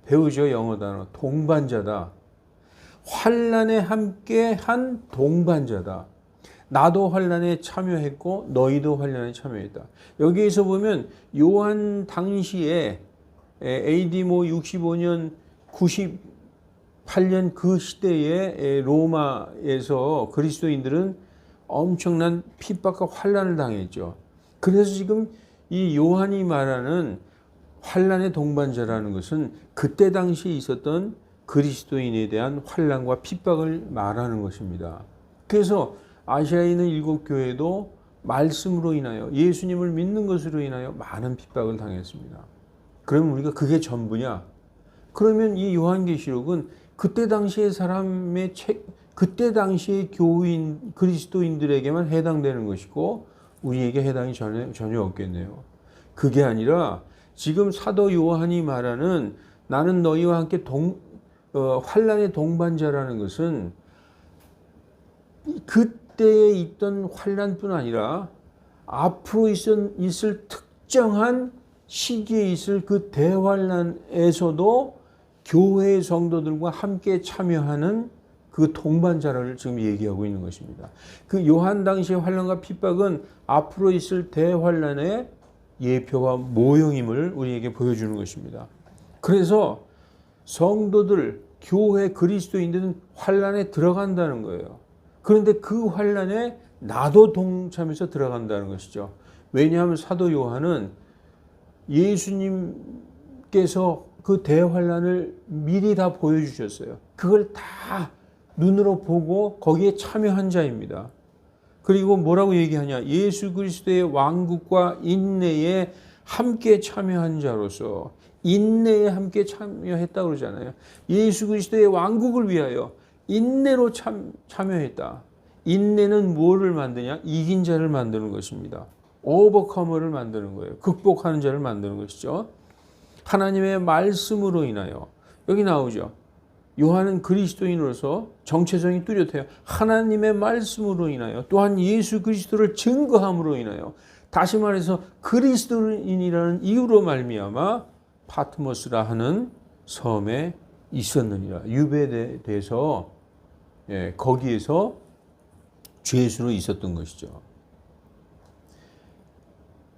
배우죠. 영어 단어. 동반자다. 환난에 함께 한 동반자다. 나도 환난에 참여했고 너희도 환난에 참여했다. 여기에서 보면 요한 당시에 AD 65년 98년 그 시대에 로마에서 그리스도인들은 엄청난 핍박과 환난을 당했죠. 그래서 지금 이 요한이 말하는 환난의 동반자라는 것은 그때 당시에 있었던 그리스도인에 대한 환난과 핍박을 말하는 것입니다. 그래서 아시아에 있는 7교회도 말씀으로 인하여 예수님을 믿는 것으로 인하여 많은 핍박을 당했습니다. 그러면 우리가 그게 전부냐? 그러면 이 요한계시록은 그때 당시의 사람의 그때 당시의 교인 그리스도인들에게만 해당되는 것이고 우리에게 해당이 전혀 없겠네요. 그게 아니라 지금 사도 요한이 말하는 나는 너희와 함께 환난의 동반자라는 것은 그때에 있던 환난뿐 아니라 앞으로 있을 특정한 시기에 있을 그 대환난에서도 교회의 성도들과 함께 참여하는 그 동반자를 지금 얘기하고 있는 것입니다. 그 요한 당시의 환난과 핍박은 앞으로 있을 대환난의 예표와 모형임을 우리에게 보여주는 것입니다. 그래서 성도들, 교회 그리스도인들은 환난에 들어간다는 거예요. 그런데 그 환난에 나도 동참해서 들어간다는 것이죠. 왜냐하면 사도 요한은 예수님께서 그 대환난을 미리 다 보여주셨어요. 그걸 다 눈으로 보고 거기에 참여한 자입니다. 그리고 뭐라고 얘기하냐? 예수 그리스도의 왕국과 인내에 함께 참여한 자로서 인내에 함께 참여했다고 그러잖아요. 예수 그리스도의 왕국을 위하여 인내로 참여했다. 인내는 뭐를 만드냐? 이긴 자를 만드는 것입니다. 오버커머를 만드는 거예요. 극복하는 자를 만드는 것이죠. 하나님의 말씀으로 인하여 여기 나오죠. 요한은 그리스도인으로서 정체성이 뚜렷해요. 하나님의 말씀으로 인하여 또한 예수 그리스도를 증거함으로 인하여 다시 말해서 그리스도인이라는 이유로 말미암아 파트모스라 하는 섬에 있었느니라. 유배돼서 거기에서 죄수로 있었던 것이죠.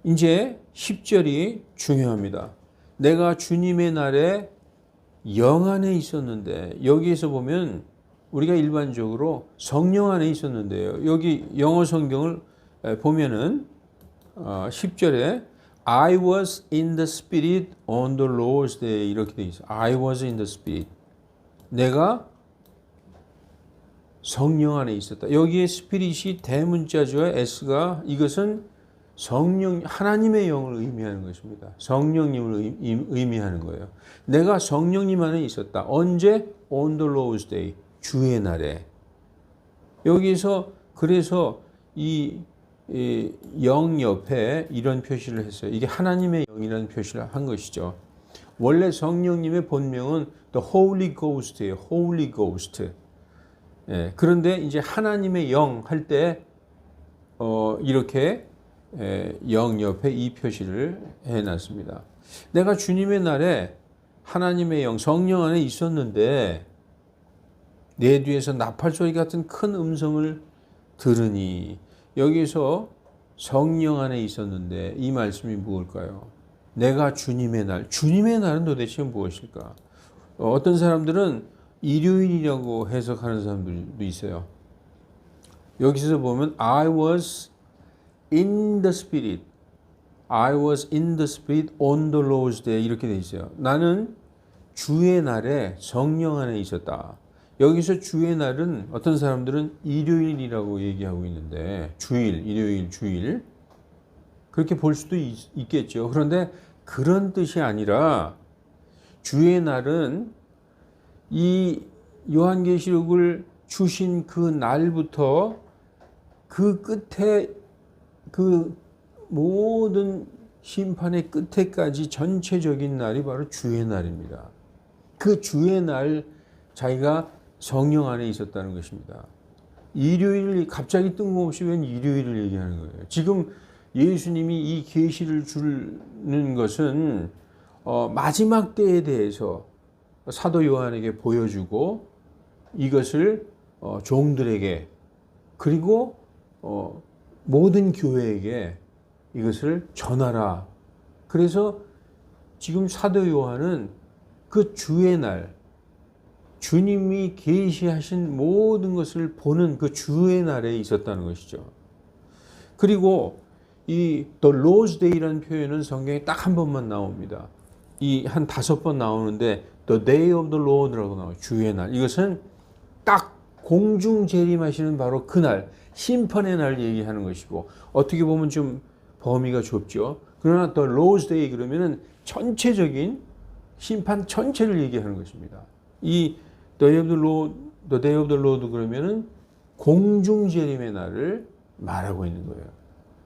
이제 10절이 중요합니다. 내가 주님의 날에 영 안에 있었는데 여기에서 보면 우리가 일반적으로 성령 안에 있었는데요. 여기 영어 성경을 보면은 10절에 I was in the spirit on the Lord's day 이렇게 되어 있어요. I was in the spirit. 내가 성령 안에 있었다. 여기에 스피릿이 대문자죠. S가 이것은 성령 하나님의 영을 의미하는 것입니다. 성령님을 의미하는 거예요. 내가 성령님 안에 있었다. 언제? On the Lord's day. 주의 날에. 여기서 그래서 이 영 옆에 이런 표시를 했어요. 이게 하나님의 영이라는 표시를 한 것이죠. 원래 성령님의 본명은 The Holy Ghost예요. Holy Ghost. 그런데 이제 하나님의 영 할 때 이렇게 영 옆에 이 표시를 해놨습니다. 내가 주님의 날에 하나님의 영, 성령 안에 있었는데 내 뒤에서 나팔소리 같은 큰 음성을 들으니 여기서 성령 안에 있었는데 이 말씀이 무엇일까요? 내가 주님의 날, 주님의 날은 도대체 무엇일까? 어떤 사람들은 일요일이라고 해석하는 사람들도 있어요. 여기서 보면 I was in the spirit. I was in the spirit on the Lord's day 이렇게 돼 있어요. 나는 주의 날에 성령 안에 있었다. 여기서 주의 날은 어떤 사람들은 일요일이라고 얘기하고 있는데 주일, 일요일, 주일. 그렇게 볼 수도 있겠죠. 그런데 그런 뜻이 아니라 주의 날은 이 요한계시록을 주신 그 날부터 그 끝에 그 모든 심판의 끝에까지 전체적인 날이 바로 주의 날입니다. 그 주의 날 자기가 성령 안에 있었다는 것입니다. 일요일 갑자기 뜬금없이 웬 일요일을 얘기하는 거예요. 지금 예수님이 이 계시를 주는 것은 마지막 때에 대해서 사도 요한에게 보여주고 이것을 종들에게 그리고 모든 교회에게 이것을 전하라. 그래서 지금 사도 요한은 그 주의 날, 주님이 계시하신 모든 것을 보는 그 주의 날에 있었다는 것이죠. 그리고 이 The Lord's Day라는 표현은 성경에 딱 한 번만 나옵니다. 이 한 5번 나오는데 The Day of the Lord라고 나와요. 주의 날. 이것은 딱 공중 재림하시는 바로 그날, 심판의 날 얘기하는 것이고 어떻게 보면 좀 범위가 좁죠. 그러나 The Lord's Day 그러면은 전체적인 심판 전체를 얘기하는 것입니다. 이 The Day of the Lord 그러면은 공중 재림의 날을 말하고 있는 거예요.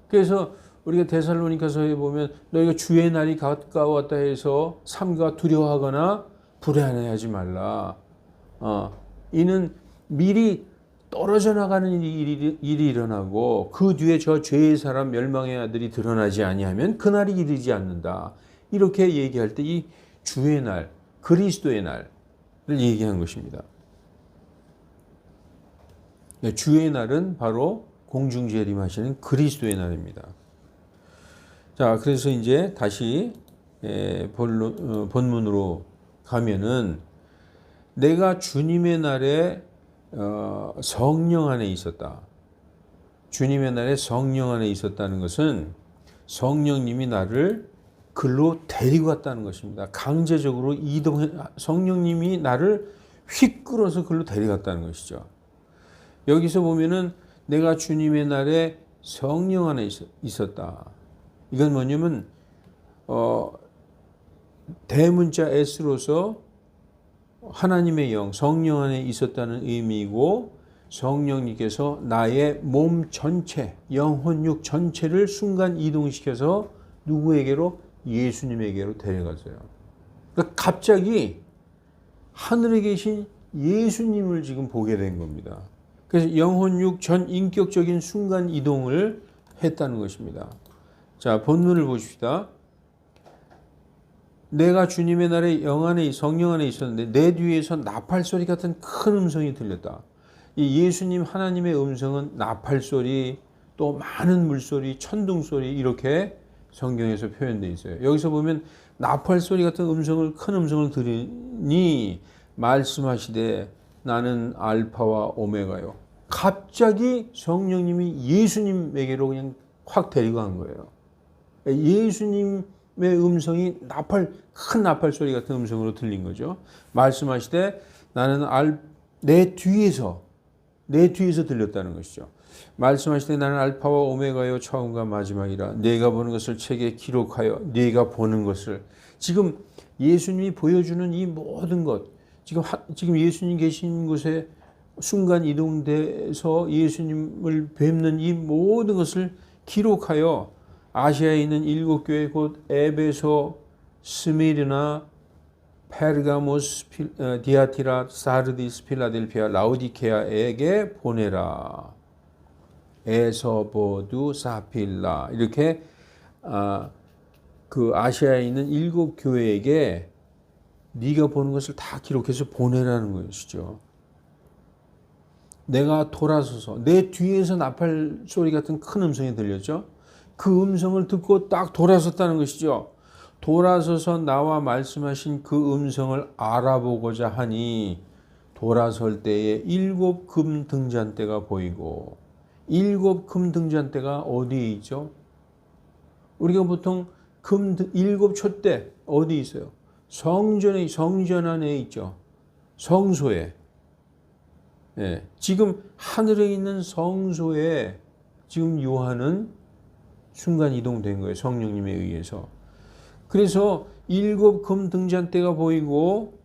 그래서 우리가 데살로니가서에 보면 너희가 주의 날이 가까웠다 해서 삼가 두려워하거나 불안해하지 말라. 이는 미리 떨어져 나가는 일이 일어나고 그 뒤에 저 죄의 사람 멸망의 아들이 드러나지 아니하면 그날이 이르지 않는다. 이렇게 얘기할 때 이 주의 날, 그리스도의 날을 얘기한 것입니다. 주의 날은 바로 공중재림하시는 그리스도의 날입니다. 자, 그래서 이제 다시 본문으로 가면은 내가 주님의 날에 성령 안에 있었다. 주님의 날에 성령 안에 있었다는 것은 성령님이 나를 글로 데리고 갔다는 것입니다. 강제적으로 성령님이 나를 휙 끌어서 글로 데려갔다는 것이죠. 여기서 보면은 내가 주님의 날에 성령 안에 있었다. 이건 뭐냐면 대문자 S로서 하나님의 영, 성령 안에 있었다는 의미이고 성령님께서 나의 몸 전체, 영혼, 육 전체를 순간 이동시켜서 누구에게로? 예수님에게로 데려갔어요. 그러니까 갑자기 하늘에 계신 예수님을 지금 보게 된 겁니다. 그래서 영혼, 육 전 인격적인 순간 이동을 했다는 것입니다. 자, 본문을 보십시다. 내가 주님의 날에 성령 안에 있었는데 내 뒤에서 나팔 소리 같은 큰 음성이 들렸다. 이 예수님 하나님의 음성은 나팔 소리, 또 많은 물소리, 천둥 소리 이렇게 성경에서 표현되어 있어요. 여기서 보면 나팔 소리 같은 큰 음성을 들으니 말씀하시되 나는 알파와 오메가요. 갑자기 성령님이 예수님에게로 그냥 확 데리고 간 거예요. 예수님의 음성이 큰 나팔 소리 같은 음성으로 들린 거죠. 말씀하시되 나는 내 뒤에서 들렸다는 것이죠. 말씀하시되 나는 알파와 오메가요 처음과 마지막이라. 네가 보는 것을 책에 기록하여 네가 보는 것을. 지금 예수님이 보여주는 이 모든 것, 지금 예수님 계신 곳에 순간 이동돼서 예수님을 뵙는 이 모든 것을 기록하여 아시아에 있는 7교회 곧 에베소, 스미르나, 페르가모스, 디아티라, 사르디스, 필라델피아, 라우디케아에게 보내라. 에서보두, 사필라 이렇게 그 아시아에 있는 7교회에게 네가 보는 것을 다 기록해서 보내라는 것이죠. 내가 돌아서서 내 뒤에서 나팔 소리 같은 큰 음성이 들렸죠. 그 음성을 듣고 딱 돌아섰다는 것이죠. 돌아서서 나와 말씀하신 그 음성을 알아보고자 하니 돌아설 때에 7금 등잔대가 보이고 7금 등잔대가 어디에 있죠? 우리가 보통 7촛대 어디 있어요? 성전 안에 있죠. 성소에. 지금 하늘에 있는 성소에 지금 요한은 순간 이동된 거예요. 성령님에 의해서. 그래서 7 금 등잔대가 보이고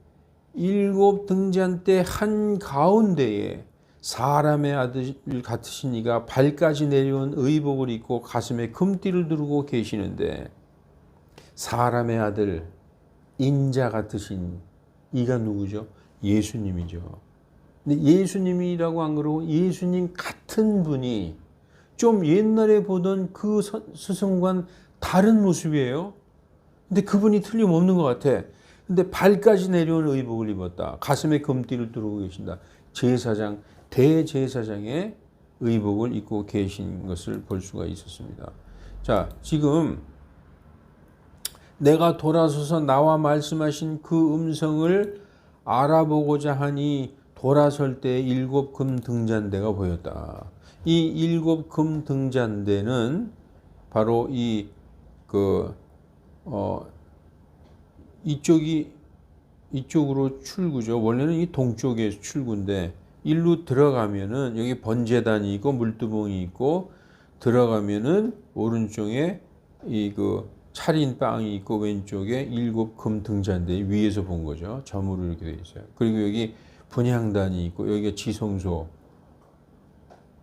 7 등잔대 한가운데에 사람의 아들 같으신 이가 발까지 내려온 의복을 입고 가슴에 금띠를 두르고 계시는데, 사람의 아들 인자 같으신 이가 누구죠? 예수님이죠. 근데 예수님이라고 안 그러고 예수님 같은 분이 좀 옛날에 보던 그 스승과는 다른 모습이에요. 근데 그분이 틀림없는 것 같아. 근데 발까지 내려온 의복을 입었다. 가슴에 금띠를 두르고 계신다. 제사장, 대제사장의 의복을 입고 계신 것을 볼 수가 있었습니다. 자, 지금 내가 돌아서서 나와 말씀하신 그 음성을 알아보고자 하니 돌아설 때 7 금 등잔대가 보였다. 이 7 금 등잔대는 바로 이쪽으로 출구죠. 원래는 이 동쪽에 출구인데, 일로 들어가면은 여기 번제단이 있고 물두봉이 있고, 들어가면은 오른쪽에 차린 빵이 있고 왼쪽에 7 금 등잔대 위에서 본 거죠. 점으로 이렇게 되어 있어요. 그리고 여기 분향단이 있고 여기가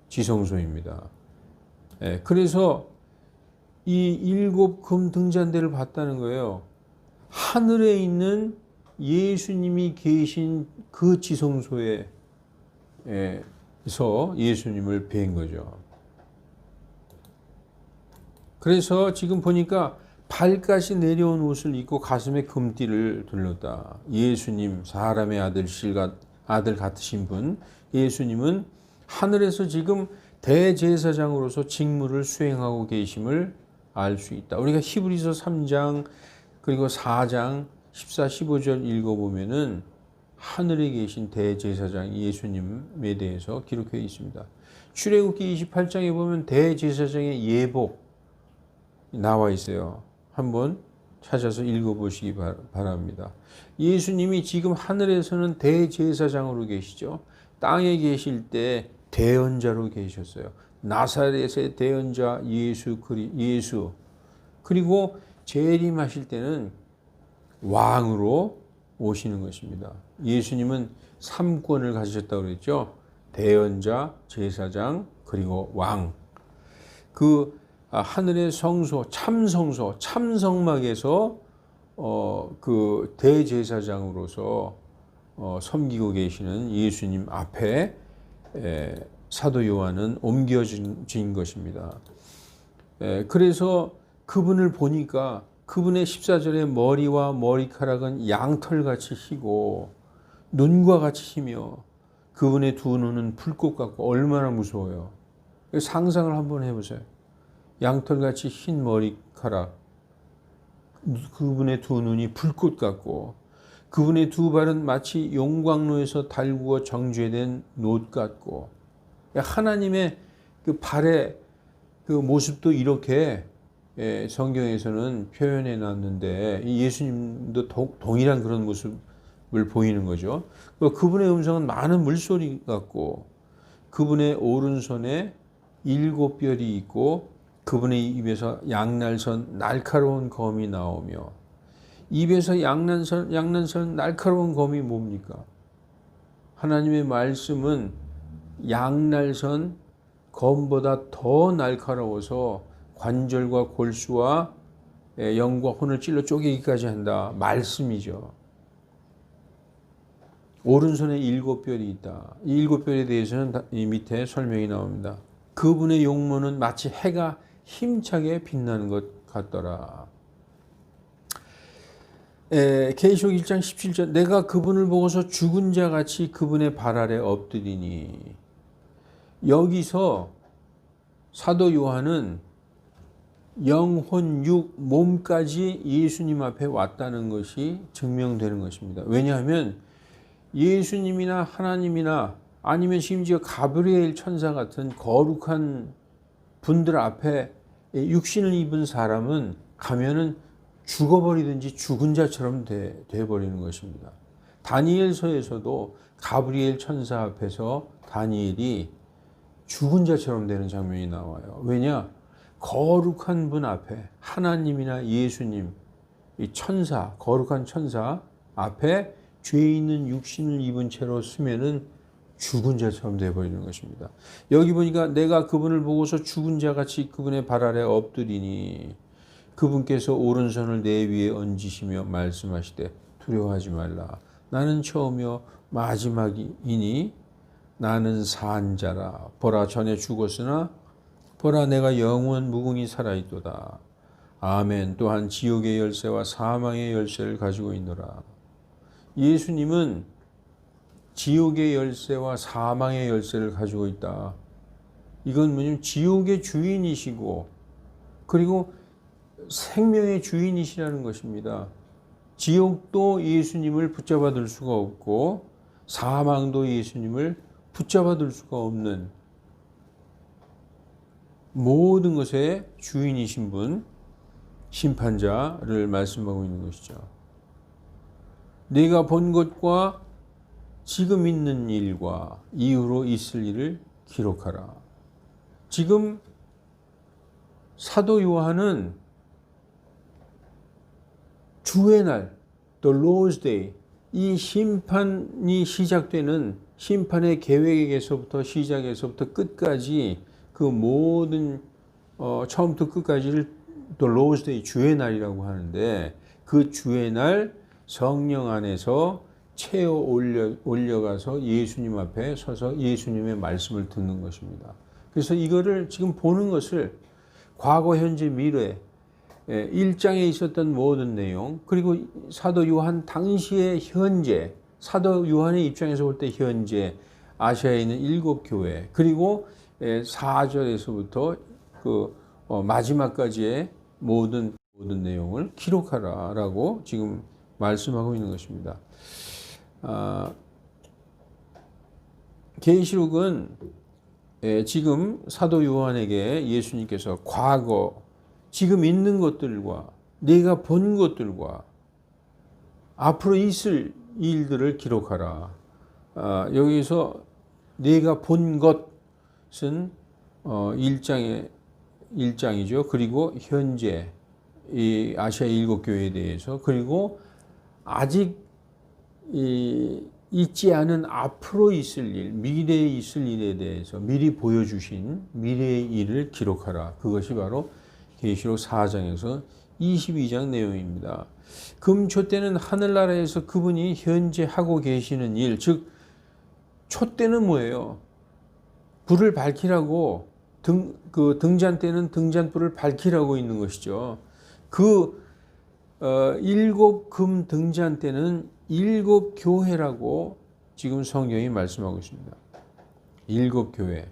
지성소입니다. 예, 그래서 이 7 금 등잔대를 봤다는 거예요. 하늘에 있는 예수님이 계신 그 지성소에서 예수님을 뵌 거죠. 그래서 지금 보니까 발까지 내려온 옷을 입고 가슴에 금띠를 둘렀다. 예수님, 사람의 아들 같으신 분, 예수님은 하늘에서 지금 대제사장으로서 직무를 수행하고 계심을 알 수 있다. 우리가 히브리서 3장 그리고 4장 14, 15절 읽어보면은 하늘에 계신 대제사장 예수님에 대해서 기록되어 있습니다. 출애굽기 28장에 보면 대제사장의 예복 나와 있어요. 한번 찾아서 읽어보시기 바랍니다. 예수님이 지금 하늘에서는 대제사장으로 계시죠. 땅에 계실 때 대언자로 계셨어요. 나사렛의 대언자 예수. 그리고 재림하실 때는 왕으로 오시는 것입니다. 예수님은 3권을 가지셨다고 그랬죠. 대언자, 제사장, 그리고 왕. 하늘의 성소, 참성막에서 그 대제사장으로서 섬기고 계시는 예수님 앞에 사도 요한은 옮겨진 것입니다. 그래서 그분을 보니까 그분의 14절에 머리와 머리카락은 양털같이 희고 눈과 같이 희며 그분의 두 눈은 불꽃 같고, 얼마나 무서워요. 상상을 한번 해보세요. 양털같이 흰 머리카락, 그분의 두 눈이 불꽃 같고, 그분의 두 발은 마치 용광로에서 달구어 정죄된 놋 같고, 하나님의 그 발의 그 모습도 이렇게 성경에서는 표현해 놨는데, 예수님도 동일한 그런 모습을 보이는 거죠. 그분의 음성은 많은 물소리 같고, 그분의 오른손에 7 별이 있고, 그분의 입에서 양날선 날카로운 검이 나오며, 입에서 양날선 날카로운 검이 뭡니까? 하나님의 말씀은 양날선 검보다 더 날카로워서 관절과 골수와 영과 혼을 찔러 쪼개기까지 한다. 말씀이죠. 오른손에 7별이 있다. 이 7별에 대해서는 이 밑에 설명이 나옵니다. 그분의 용모는 마치 해가 힘차게 빛나는 것 같더라. 계시록 1장 17절, 내가 그분을 보고서 죽은 자 같이 그분의 발 아래 엎드리니. 여기서 사도 요한은 영혼, 육, 몸까지 예수님 앞에 왔다는 것이 증명되는 것입니다. 왜냐하면 예수님이나 하나님이나 아니면 심지어 가브리엘 천사 같은 거룩한 분들 앞에 육신을 입은 사람은 가면은 죽어버리든지 죽은 자처럼 돼버리는 것입니다. 다니엘서에서도 가브리엘 천사 앞에서 다니엘이 죽은 자처럼 되는 장면이 나와요. 왜냐? 거룩한 분 앞에, 하나님이나 예수님, 이 천사, 거룩한 천사 앞에 죄 있는 육신을 입은 채로 서면은 죽은 자처럼 되어버리는 것입니다. 여기 보니까 내가 그분을 보고서 죽은 자같이 그분의 발 아래 엎드리니 그분께서 오른손을 내 위에 얹으시며 말씀하시되 두려워하지 말라. 나는 처음이요 마지막이니 나는 산 자라. 보라 전에 죽었으나 보라 내가 영원 무궁히 살아있도다. 아멘. 또한 지옥의 열쇠와 사망의 열쇠를 가지고 있노라. 예수님은 지옥의 열쇠와 사망의 열쇠를 가지고 있다. 이건 뭐냐면 지옥의 주인이시고 그리고 생명의 주인이시라는 것입니다. 지옥도 예수님을 붙잡아 둘 수가 없고 사망도 예수님을 붙잡아 둘 수가 없는 모든 것의 주인이신 분, 심판자를 말씀하고 있는 것이죠. 네가 본 것과 지금 있는 일과 이후로 있을 일을 기록하라. 지금 사도 요한은 주의 날, the Lord's Day, 이 심판이 시작되는 심판의 계획에서부터 시작에서부터 끝까지 그 모든 처음부터 끝까지를 the Lord's Day, 주의 날이라고 하는데 그 주의 날 성령 안에서 채워 올려가서 예수님 앞에 서서 예수님의 말씀을 듣는 것입니다. 그래서 이거를 지금 보는 것을 과거, 현재, 미래 1장에 있었던 모든 내용 그리고 사도 요한 당시의 현재 사도 요한의 입장에서 볼 때 현재 아시아에 있는 7교회 그리고 4절에서부터 그 마지막까지의 모든 내용을 기록하라라고 지금 말씀하고 있는 것입니다. 계시록은 지금 사도 요한에게 예수님께서 과거, 지금 있는 것들과 네가 본 것들과 앞으로 있을 일들을 기록하라. 여기서 네가 본 것은 1장이죠. 그리고 현재 이 아시아 7교회에 대해서 그리고 아직 있지 않은 앞으로 있을 일, 미래에 있을 일에 대해서 미리 보여주신 미래의 일을 기록하라. 그것이 바로 계시록 4장에서 22장 내용입니다. 금초 때는 하늘나라에서 그분이 현재 하고 계시는 일, 즉 촛대는 뭐예요? 불을 밝히라고 그 등잔 때는 등잔불을 밝히라고 있는 것이죠. 그 7금 등잔 때는 7교회라고 지금 성경이 말씀하고 있습니다. 7교회.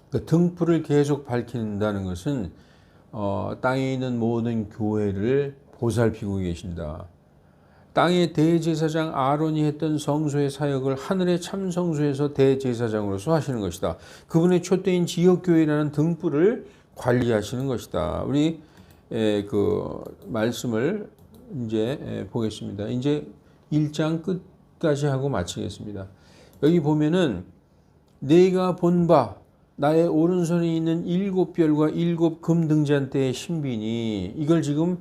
그 등불을 계속 밝힌다는 것은 땅에 있는 모든 교회를 보살피고 계신다. 땅의 대제사장 아론이 했던 성소의 사역을 하늘의 참 성소에서 대제사장으로서 하시는 것이다. 그분의 촛대인 지역교회라는 등불을 관리하시는 것이다. 우리 그 말씀을 이제 보겠습니다. 이제 1장 끝까지 하고 마치겠습니다. 여기 보면은 내가 본 바 나의 오른손에 있는 7별과 7금 등잔대의 신비니 이걸 지금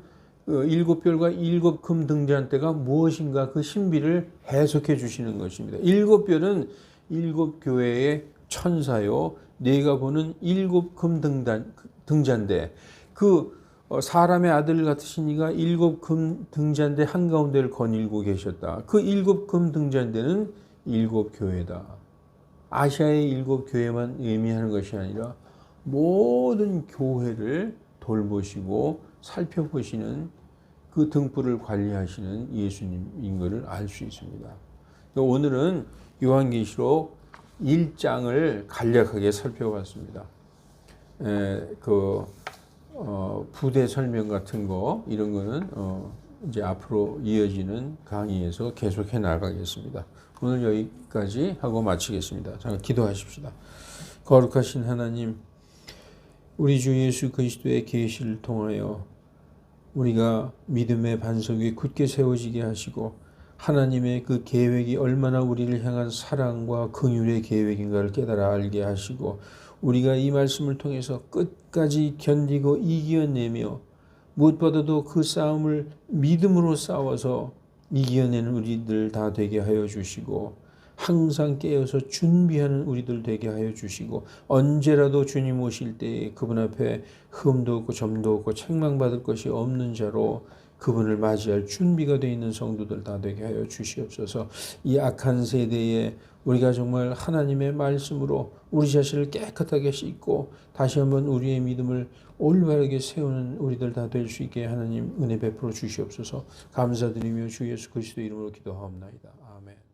7별과 7금 등잔대가 무엇인가 그 신비를 해석해 주시는 것입니다. 7별은 7교회의 천사요. 내가 보는 7금 등잔대 그 사람의 아들 같으신 이가 7금 등잔대 한가운데를 거닐고 계셨다. 그 7금 등잔대는 7교회다. 아시아의 7교회만 의미하는 것이 아니라 모든 교회를 돌보시고 살펴보시는 그 등불을 관리하시는 예수님인 것을 알 수 있습니다. 오늘은 요한계시록 1장을 간략하게 살펴봤습니다. 부대 설명 같은 거 이런 거는 이제 앞으로 이어지는 강의에서 계속해 나가겠습니다. 오늘 여기까지 하고 마치겠습니다. 잠깐 기도하십시다. 거룩하신 하나님, 우리 주 예수 그리스도의 계시를 통하여 우리가 믿음의 반석 위에 굳게 세워지게 하시고 하나님의 그 계획이 얼마나 우리를 향한 사랑과 긍휼의 계획인가를 깨달아 알게 하시고 우리가 이 말씀을 통해서 끝까지 견디고 이겨내며 무엇보다도 그 싸움을 믿음으로 싸워서 이겨내는 우리들 다 되게 하여 주시고 항상 깨어서 준비하는 우리들 되게 하여 주시고 언제라도 주님 오실 때에 그분 앞에 흠도 없고 점도 없고 책망받을 것이 없는 자로 그분을 맞이할 준비가 되어 있는 성도들 다 되게 하여 주시옵소서. 이 악한 세대에 우리가 정말 하나님의 말씀으로 우리 자신을 깨끗하게 씻고 다시 한번 우리의 믿음을 올바르게 세우는 우리들 다 될 수 있게 하나님 은혜 베풀어 주시옵소서. 감사드리며 주 예수 그리스도 이름으로 기도하옵나이다. 아멘.